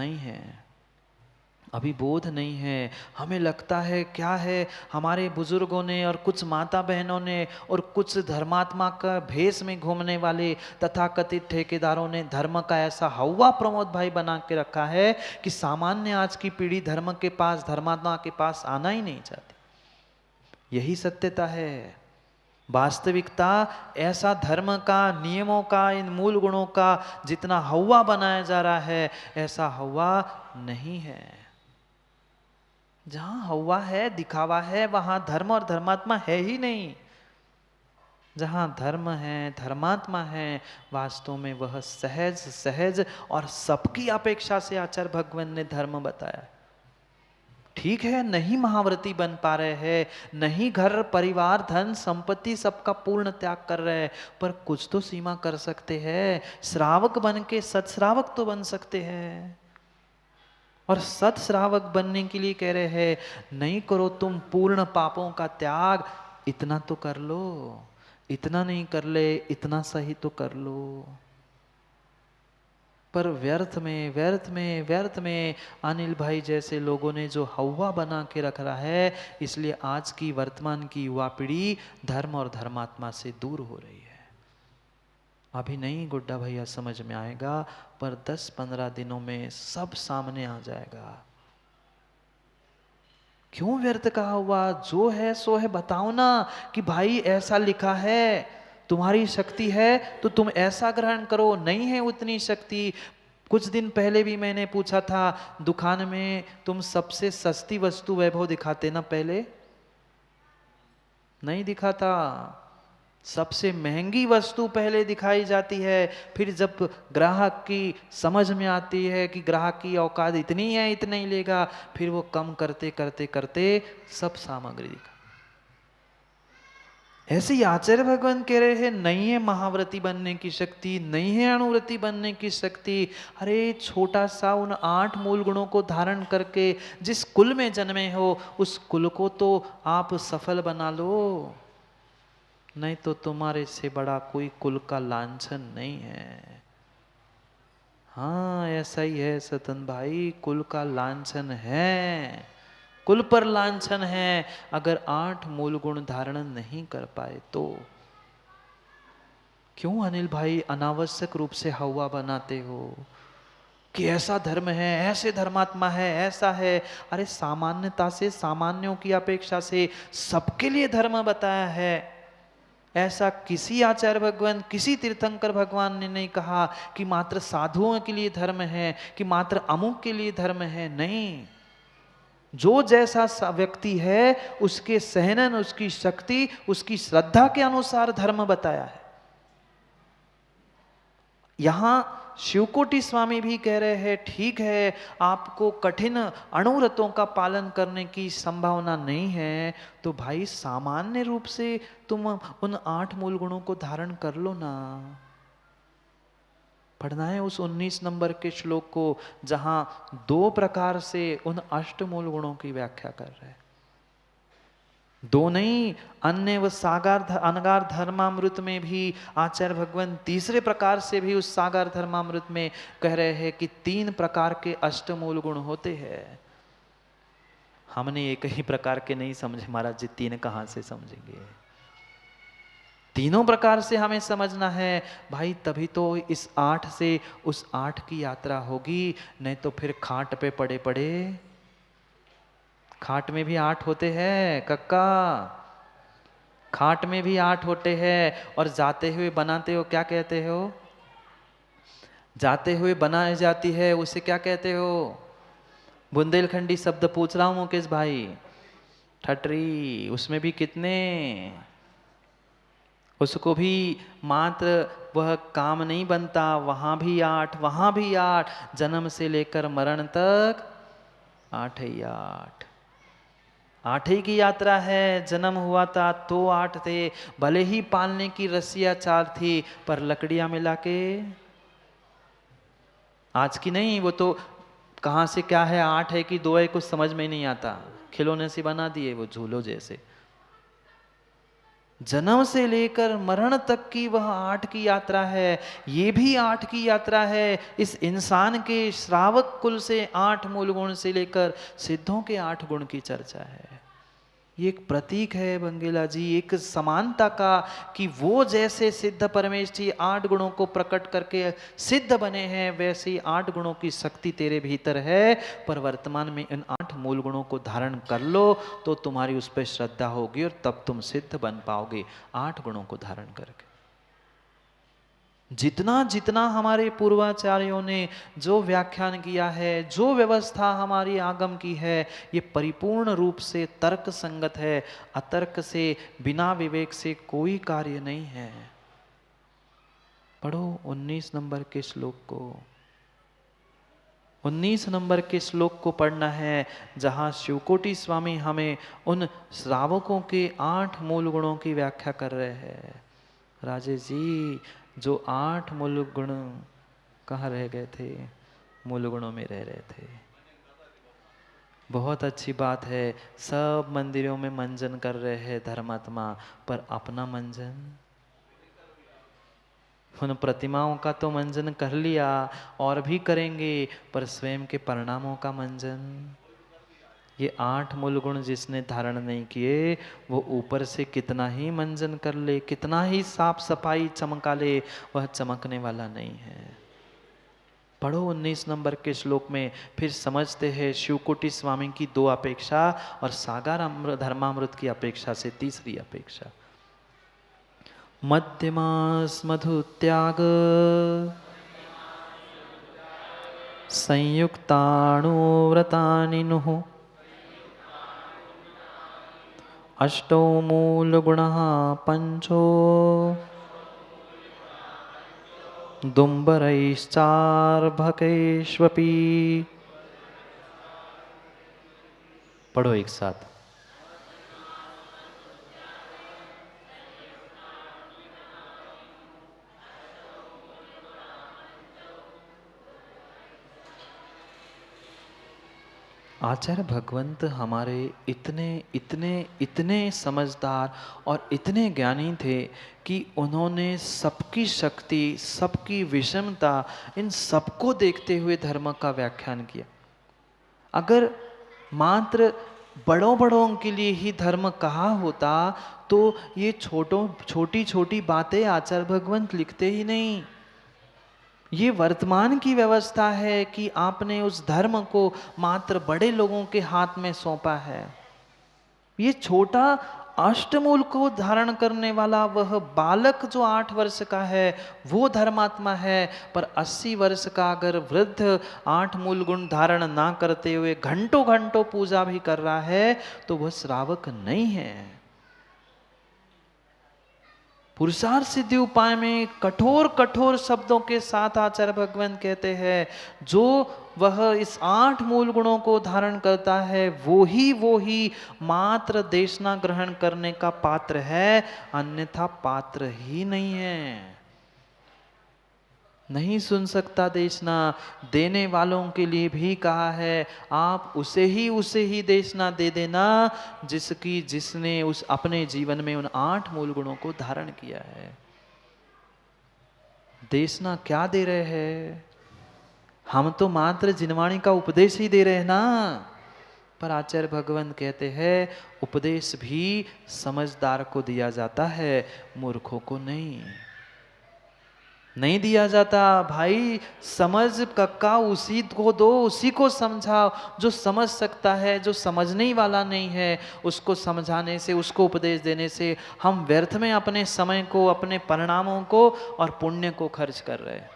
नहीं है, अभी बोध नहीं है। हमें लगता है क्या है, हमारे बुजुर्गों ने और कुछ माता बहनों ने और कुछ धर्मात्मा का भेष में घूमने वाले तथाकथित ठेकेदारों ने धर्म का ऐसा हवा प्रमोद भाई बना के रखा है कि सामान्य आज की पीढ़ी धर्म के पास, धर्मात्मा के पास आना ही नहीं चाहती। यही सत्यता है। वास्तविकता ऐसा धर्म का, नियमों का, इन मूल गुणों का जितना हवा बनाया जा रहा है, ऐसा हवा नहीं है। जहां हवा है, दिखावा है, वहां धर्म और धर्मात्मा है ही नहीं। जहां धर्म है, धर्मात्मा है, वास्तव में वह सहज सहज और सबकी अपेक्षा से आचार्य भगवान ने धर्म बताया। ठीक है, नहीं महाव्रती बन पा रहे हैं, नहीं घर परिवार धन संपत्ति सबका पूर्ण त्याग कर रहे हैं, पर कुछ तो सीमा कर सकते हैं। श्रावक बन के सत्श्रावक तो बन सकते हैं। और सत श्रावक बनने के लिए कह रहे हैं, नहीं करो तुम पूर्ण पापों का त्याग, इतना तो कर लो। इतना नहीं कर ले, इतना सही तो कर लो। पर व्यर्थ में व्यर्थ में व्यर्थ में अनिल भाई जैसे लोगों ने जो हवा बना के रख रहा है, इसलिए आज की वर्तमान की युवा पीढ़ी धर्म और धर्मात्मा से दूर हो रही है। अभी नहीं गुड्डा भैया समझ में आएगा, पर 10-15 दिनों में सब सामने आ जाएगा। क्यों व्यर्थ कहा हुआ? जो है सो है, बताओ ना कि भाई ऐसा लिखा है, तुम्हारी शक्ति है तो तुम ऐसा ग्रहण करो, नहीं है उतनी शक्ति। कुछ दिन पहले भी मैंने पूछा था, दुकान में तुम सबसे सस्ती वस्तु वैभव दिखाते ना, पहले नहीं दिखाता। सबसे महंगी वस्तु पहले दिखाई जाती है, फिर जब ग्राहक की समझ में आती है कि ग्राहक की औकात इतनी है, इतना ही लेगा, फिर वो कम करते करते करते सब सामग्री दिखा। ऐसे ही आचार्य भगवान कह रहे हैं, नहीं है महाव्रती बनने की शक्ति, नहीं है अणुव्रती बनने की शक्ति। अरे छोटा सा उन 8 मूल गुणों को धारण करके जिस कुल में जन्मे हो, उस कुल को तो आप सफल बना लो, नहीं तो तुम्हारे से बड़ा कोई कुल का लांछन नहीं है। हाँ ऐसा ही है सतन भाई, कुल का लांछन है, कुल पर लांछन है, अगर 8 मूल गुण धारण नहीं कर पाए तो। क्यों अनिल भाई अनावश्यक रूप से हवा बनाते हो कि ऐसा धर्म है, ऐसे धर्मात्मा है, ऐसा है? अरे सामान्यता से, सामान्यों की अपेक्षा से सबके लिए धर्म बताया है। ऐसा किसी आचार्य भगवान, किसी तीर्थंकर भगवान ने नहीं कहा कि मात्र साधुओं के लिए धर्म है, कि मात्र अमुक के लिए धर्म है। नहीं, जो जैसा व्यक्ति है उसके सहनन, उसकी शक्ति, उसकी श्रद्धा के अनुसार धर्म बताया है। यहां शिवकोटि स्वामी भी कह रहे हैं, ठीक है आपको कठिन अणुव्रतों का पालन करने की संभावना नहीं है, तो भाई सामान्य रूप से तुम उन 8 मूल गुणों को धारण कर लो ना। पढ़ना है उस 19 नंबर के श्लोक को, जहां 2 प्रकार से उन 8 मूल गुणों की व्याख्या कर रहे हैं। 2 नहीं, अन्य व सागर अनगार धर्मामृत में भी आचार्य भगवान तीसरे प्रकार से भी उस सागर धर्मामृत में कह रहे हैं कि 3 प्रकार के अष्टमूल गुण होते हैं। हमने एक ही प्रकार के नहीं समझे महाराज जी, 3 कहां से समझेंगे? तीनों प्रकार से हमें समझना है भाई, तभी तो इस 8 से उस 8 की यात्रा होगी, नहीं तो फिर खाट पे पड़े पड़े। खाट में भी 8 होते हैं कक्का, खाट में भी 8 होते हैं। और जाते हुए बनाते हो, क्या कहते हो? जाते हुए बनाई जाती है, उसे क्या कहते हो? बुंदेलखंडी शब्द पूछ रहा हूं मुकेश भाई। ठटरी। उसमें भी कितने? उसको भी मात्र वह काम नहीं बनता, वहां भी 8, वहां भी 8, जन्म से लेकर मरण तक 8 ही 8। 8 ही की यात्रा है। जन्म हुआ था तो 8 थे, भले ही पालने की रस्सियां 4 थी, पर लकड़ियां मिला के आज की नहीं, वो तो कहां से क्या है, 8 है कि 2 है कुछ समझ में नहीं आता, खिलौने से बना दिए वो झूलो जैसे। जन्म से लेकर मरण तक की वह 8 की यात्रा है, ये भी 8 की यात्रा है। इस इंसान के श्रावक कुल से 8 मूल गुण से लेकर सिद्धों के 8 गुण की चर्चा है। ये एक प्रतीक है बंगेला जी, एक समानता का, कि वो जैसे सिद्ध परमेश जी 8 गुणों को प्रकट करके सिद्ध बने हैं, वैसे ही 8 गुणों की शक्ति तेरे भीतर है। पर वर्तमान में इन 8 मूल गुणों को धारण कर लो तो तुम्हारी उस पर श्रद्धा होगी और तब तुम सिद्ध बन पाओगे 8 गुणों को धारण करके। जितना जितना हमारे पूर्वाचार्यों ने जो व्याख्यान किया है, जो व्यवस्था हमारी आगम की है, ये परिपूर्ण रूप से तर्क संगत है। अतर्क से, बिना विवेक से कोई कार्य नहीं है। पढ़ो 19 नंबर के श्लोक को। 19 नंबर के श्लोक को पढ़ना है, जहाँ शिवकोटि स्वामी हमें उन श्रावकों के 8 मूल गुणों की व्याख्या कर रहे हैं। राजेश जी, जो 8 मूल गुण कहाँ रह गए थे? मूल गुणों में रह रहे थे। बहुत अच्छी बात है, सब मंदिरों में मंजन कर रहे हैं धर्मात्मा, पर अपना मंजन, उन प्रतिमाओं का तो मंजन कर लिया और भी करेंगे, पर स्वयं के परिणामों का मंजन। ये 8 मूल गुण जिसने धारण नहीं किए, वो ऊपर से कितना ही मंजन कर ले, कितना ही साफ सफाई चमका ले, वह चमकने वाला नहीं है। पढ़ो 19 नंबर के श्लोक में, फिर समझते हैं शिवकोटि स्वामी की 2 अपेक्षा और सागर धर्मामृत की अपेक्षा से तीसरी अपेक्षा। मध्यमास मधु त्याग संयुक्ताणुव्रतानि नुः अष्टौ मूल गुणः पंचो दुम्बरैश्चार्भकैष्वपि। पढ़ो एक साथ। आचार्य भगवंत हमारे इतने इतने इतने समझदार और इतने ज्ञानी थे कि उन्होंने सबकी शक्ति, सबकी विषमता, इन सबको देखते हुए धर्म का व्याख्यान किया। अगर मात्र बड़ों बड़ों के लिए ही धर्म कहा होता तो ये छोटी छोटी बातें आचार्य भगवंत लिखते ही नहीं। ये वर्तमान की व्यवस्था है कि आपने उस धर्म को मात्र बड़े लोगों के हाथ में सौंपा है। ये छोटा अष्टमूल को धारण करने वाला वह बालक जो 8 वर्ष का है वो धर्मात्मा है, पर 80 वर्ष का अगर वृद्ध 8 मूल गुण धारण ना करते हुए घंटों घंटों पूजा भी कर रहा है तो वह श्रावक नहीं है। पुरुषार्थ सिद्धि उपाय में कठोर कठोर शब्दों के साथ आचार्य भगवंत कहते हैं, जो वह इस 8 मूल गुणों को धारण करता है वो ही मात्र देशना ग्रहण करने का पात्र है, अन्यथा पात्र ही नहीं है। नहीं सुन सकता देशना। देने वालों के लिए भी कहा है, आप उसे ही देशना दे देना जिसने उस अपने जीवन में उन 8 मूल गुणों को धारण किया है। देशना क्या दे रहे हैं? हम तो मात्र जिनवाणी का उपदेश ही दे रहे हैं ना। पर आचार्य भगवंत कहते हैं उपदेश भी समझदार को दिया जाता है, मूर्खों को नहीं दिया जाता। भाई समझ कक्का उसी को दो, उसी को समझाओ जो समझ सकता है। जो समझने वाला नहीं है उसको समझाने से, उसको उपदेश देने से हम व्यर्थ में अपने समय को, अपने परिणामों को और पुण्य को खर्च कर रहे हैं।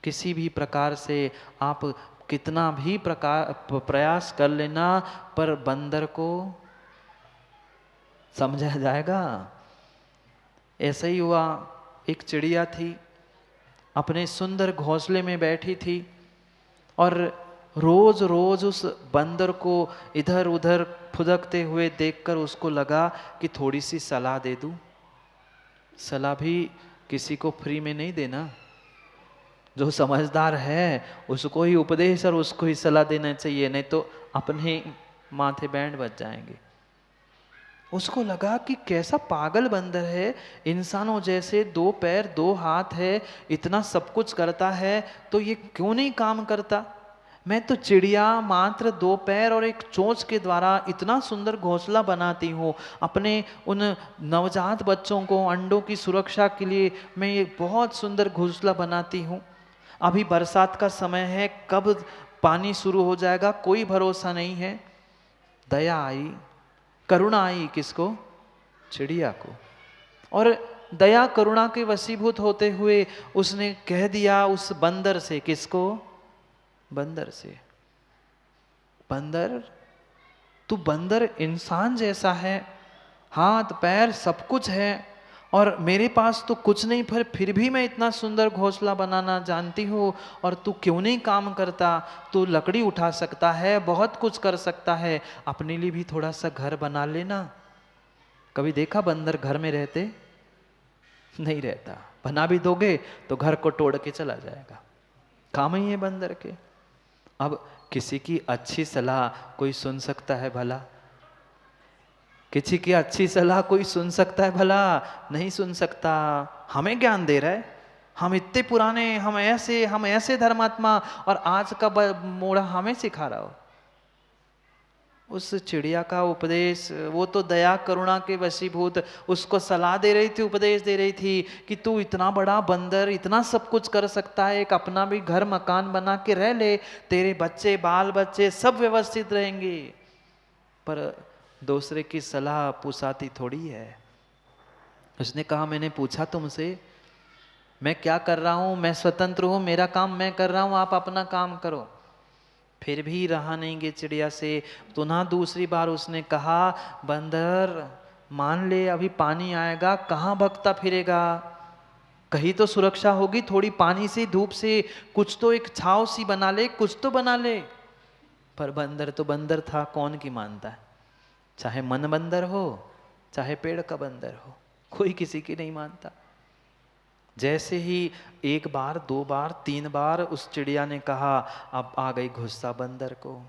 किसी भी प्रकार से आप कितना भी प्रयास कर लेना, पर बंदर को समझा जाएगा? ऐसा ही हुआ। एक चिड़िया थी, अपने सुंदर घोंसले में बैठी थी और रोज रोज उस बंदर को इधर उधर फुदकते हुए देखकर उसको लगा कि थोड़ी सी सलाह दे दूं। सलाह भी किसी को फ्री में नहीं देना। जो समझदार है उसको ही उपदेश और उसको ही सलाह देना चाहिए, नहीं तो अपने माथे बैंड बज जाएंगे। उसको लगा कि कैसा पागल बंदर है, इंसानों जैसे 2 पैर 2 हाथ है, इतना सब कुछ करता है, तो ये क्यों नहीं काम करता? मैं तो चिड़िया मात्र 2 पैर और एक चोंच के द्वारा इतना सुंदर घोंसला बनाती हूँ, अपने उन नवजात बच्चों को अंडों की सुरक्षा के लिए मैं ये बहुत सुंदर घोंसला बनाती हूँ। अभी बरसात का समय है, कब पानी शुरू हो जाएगा कोई भरोसा नहीं है। दया आई, करुणा आई किसको? चिड़िया को। और दया करुणा के वशीभूत होते हुए उसने कह दिया उस बंदर से, किसको? बंदर से, बंदर तू बंदर इंसान जैसा है, हाथ पैर सब कुछ है, और मेरे पास तो कुछ नहीं, फिर भी मैं इतना सुंदर घोंसला बनाना जानती हूँ, और तू क्यों नहीं काम करता? तू लकड़ी उठा सकता है, बहुत कुछ कर सकता है, अपने लिए भी थोड़ा सा घर बना लेना। कभी देखा बंदर घर में रहते? नहीं रहता। बना भी दोगे तो घर को तोड़ के चला जाएगा। काम ही है बंदर के। अब किसी की अच्छी सलाह कोई सुन सकता है भला? किसी की अच्छी सलाह कोई सुन सकता है भला? नहीं सुन सकता। हमें ज्ञान दे रहा है, हम इतने पुराने, हम ऐसे धर्मात्मा, और आज का मोड़ा हमें सिखा रहा हो। उस चिड़िया का उपदेश, वो तो दया करुणा के वशीभूत उसको सलाह दे रही थी, उपदेश दे रही थी कि तू इतना बड़ा बंदर इतना सब कुछ कर सकता है, एक अपना भी घर मकान बना के रह ले, तेरे बच्चे बाल बच्चे सब व्यवस्थित रहेंगे। पर दूसरे की सलाह पुसाती थोड़ी है। उसने कहा मैंने पूछा तुमसे, मैं क्या कर रहा हूं, मैं स्वतंत्र हूं, मेरा काम मैं कर रहा हूं, आप अपना काम करो। फिर भी रहा नहीं गे चिड़िया से। तो ना दूसरी बार उसने कहा, बंदर मान ले अभी पानी आएगा, कहाँ भगता फिरेगा, कहीं तो सुरक्षा होगी, थोड़ी पानी से धूप से कुछ तो एक छाव सी बना ले, कुछ तो बना ले। पर बंदर तो बंदर था, कौन की मानता है? चाहे मन बंदर हो चाहे पेड़ का बंदर हो, कोई किसी की नहीं मानता। जैसे ही 1 बार 2 बार 3 बार उस चिड़िया ने कहा, अब आ गई गुस्सा बंदर को।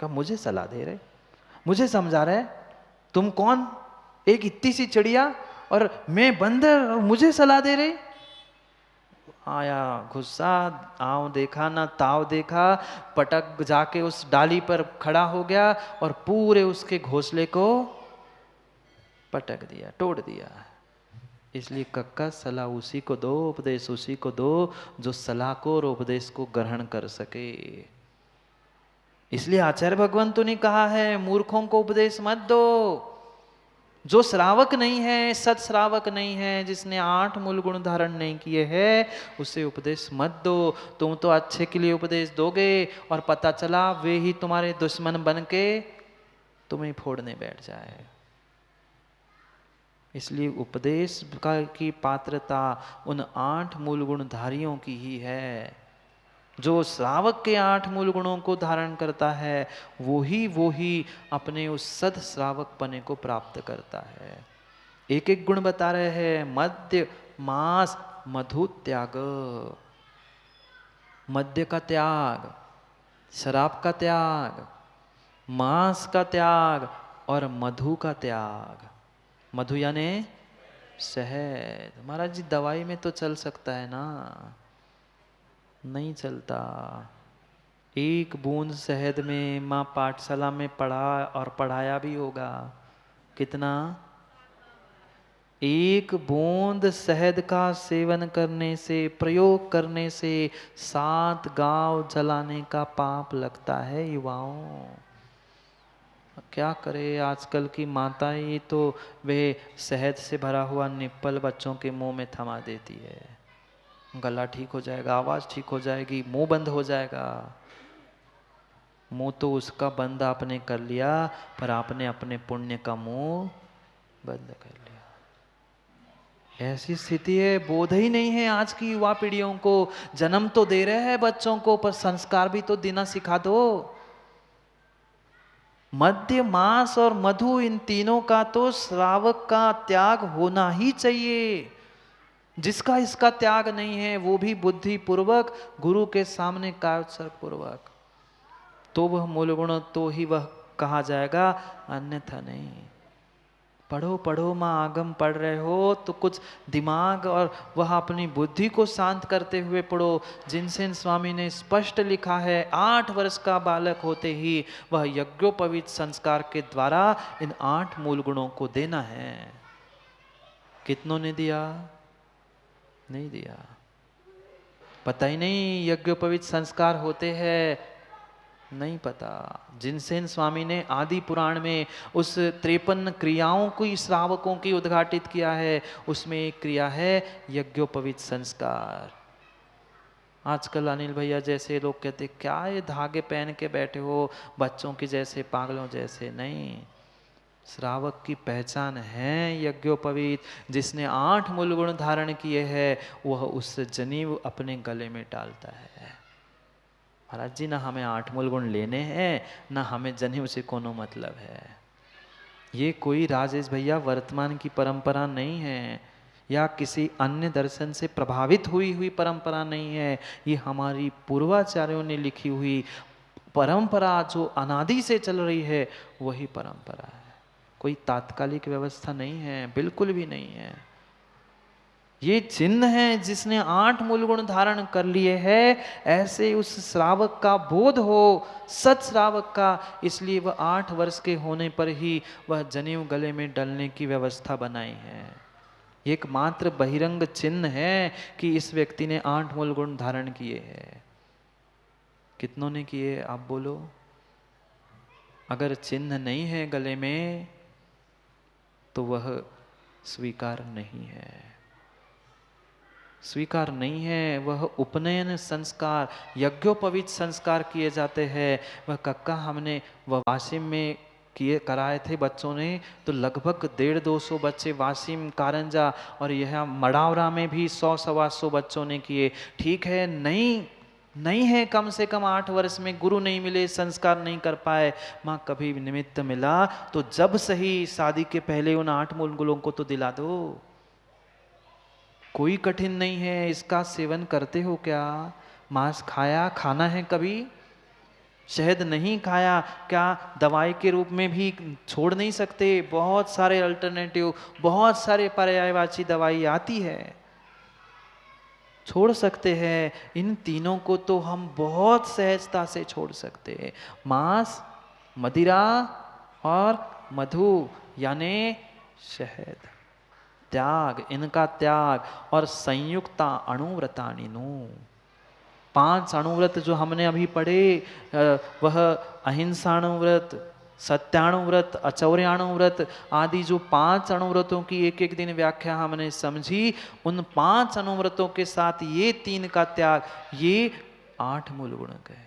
कहा मुझे सलाह दे रहे, मुझे समझा रहे, तुम कौन? एक इतनी सी चिड़िया और मैं बंदर, और मुझे सलाह दे रहे? आया गुस्सा, आव देखा ना ताव देखा, पटक जाके उस डाली पर खड़ा हो गया और पूरे उसके घोंसले को पटक दिया, तोड़ दिया। इसलिए कक्का सलाह उसी को दो, उपदेश उसी को दो जो सलाह को और उपदेश को ग्रहण कर सके। इसलिए आचार्य भगवंतों ने कहा है, मूर्खों को उपदेश मत दो। जो श्रावक नहीं है, सत श्रावक नहीं है, जिसने 8 मूल गुण धारण नहीं किए हैं, उसे उपदेश मत दो। तुम तो अच्छे के लिए उपदेश दोगे और पता चला वे ही तुम्हारे दुश्मन बन के तुम्हें फोड़ने बैठ जाए। इसलिए उपदेश की पात्रता उन 8 मूल गुणधारियों की ही है। जो श्रावक के 8 मूल गुणों को धारण करता है वो ही अपने उस सद श्रावक पने को प्राप्त करता है। एक एक गुण बता रहे हैं। मद्य मांस मधु त्याग, मद्य का त्याग, शराब का त्याग, मांस का त्याग और मधु का त्याग। मधु यानी शहद। महाराज जी दवाई में तो चल सकता है ना? नहीं चलता। 1 बूंद शहद में माँ पाठशाला में पढ़ा और पढ़ाया भी होगा। कितना? 1 बूंद शहद का सेवन करने से, प्रयोग करने से 7 गांव जलाने का पाप लगता है युवाओं। क्या करे आजकल की माताएं, तो वे शहद से भरा हुआ निप्पल बच्चों के मुंह में थमा देती है। गला ठीक हो जाएगा, आवाज ठीक हो जाएगी, मुंह बंद हो जाएगा। मुंह तो उसका बंद आपने कर लिया, पर आपने अपने पुण्य का मुंह बंद कर लिया। ऐसी स्थिति है, बोध ही नहीं है आज की युवा पीढ़ियों को। जन्म तो दे रहे हैं बच्चों को, पर संस्कार भी तो देना सिखा दो। मद्य मांस और मधु, इन तीनों का तो श्रावक का त्याग होना ही चाहिए। जिसका इसका त्याग नहीं है वो भी बुद्धि पूर्वक गुरु के सामने कायोत्सर्ग पूर्वक, तो वह मूल गुण तो ही वह कहा जाएगा, अन्यथा नहीं। पढ़ो पढ़ो माँ आगम पढ़ रहे हो तो कुछ दिमाग और वह अपनी बुद्धि को शांत करते हुए पढ़ो। जिनसेन स्वामी ने स्पष्ट लिखा है 8 वर्ष का बालक होते ही वह यज्ञोपवीत संस्कार के द्वारा इन 8 मूल गुणों को देना है। कितनों ने दिया? नहीं दिया। पता ही नहीं यज्ञोपवीत संस्कार होते हैं, नहीं पता। जिनसेन स्वामी ने आदि पुराण में उस 53 क्रियाओं को श्रावकों की उद्घाटित किया है, उसमें एक क्रिया है यज्ञोपवीत संस्कार। आजकल अनिल भैया जैसे लोग कहते क्या ये धागे पहन के बैठे हो बच्चों के जैसे, पागलों जैसे। नहीं, श्रावक की पहचान है यज्ञोपवीत। जिसने 8 मूल गुण धारण किए हैं वह उस जनेऊ अपने गले में डालता है। महाराज जी ना हमें 8 मूल गुण लेने हैं ना हमें जनेऊ से कोनो मतलब है। ये कोई राजेश भैया वर्तमान की परंपरा नहीं है या किसी अन्य दर्शन से प्रभावित हुई हुई परंपरा नहीं है। ये हमारी पूर्वाचार्यों ने लिखी हुई परंपरा जो अनादि से चल रही है वही परंपरा है। कोई तात्कालिक व्यवस्था नहीं है, बिल्कुल भी नहीं है। ये चिन्ह है जिसने 8 मूल गुण धारण कर लिए हैं, ऐसे उस श्रावक का बोध हो, सत श्रावक का। इसलिए वह 8 वर्ष के होने पर ही वह जनेऊ गले में डलने की व्यवस्था बनाई है। एकमात्र बहिरंग चिन्ह है कि इस व्यक्ति ने 8 मूल गुण धारण किए हैं। कितनों ने किए आप बोलो? अगर चिन्ह नहीं है गले में तो वह स्वीकार नहीं है, स्वीकार नहीं है। वह उपनयन संस्कार, यज्ञोपवीत संस्कार किए जाते हैं। वह कक्का हमने वासिम में किए कराए थे बच्चों ने, तो लगभग 150-200 बच्चे वासिम, कारंजा और यह मड़ावरा में भी 100-125 बच्चों ने किए। ठीक है, नहीं है कम से कम 8 वर्ष में गुरु नहीं मिले, संस्कार नहीं कर पाए। माँ कभी निमित्त मिला तो जब सही शादी के पहले उन 8 मूल गुणों को तो दिला दो। कोई कठिन नहीं है। इसका सेवन करते हो क्या? मांस खाया, खाना है कभी? शहद नहीं खाया क्या? दवाई के रूप में भी छोड़ नहीं सकते। बहुत सारे अल्टरनेटिव, बहुत सारे पर्यायवाची दवाई आती है, छोड़ सकते हैं। इन तीनों को तो हम बहुत सहजता से छोड़ सकते हैं। मांस, मदिरा और मधु यानी शहद, त्याग, इनका त्याग। और संयुक्ता अणुव्रतानिनु, 5 अणुव्रत जो हमने अभी पढ़े, वह अहिंसाणुव्रत, सत्याणुव्रत, अचौर्याणुव्रत आदि जो 5 अणुव्रतों की एक एक दिन व्याख्या हमने समझी, उन 5 अणुव्रतों के साथ ये 3 का त्याग, ये 8 मूल गुण गए।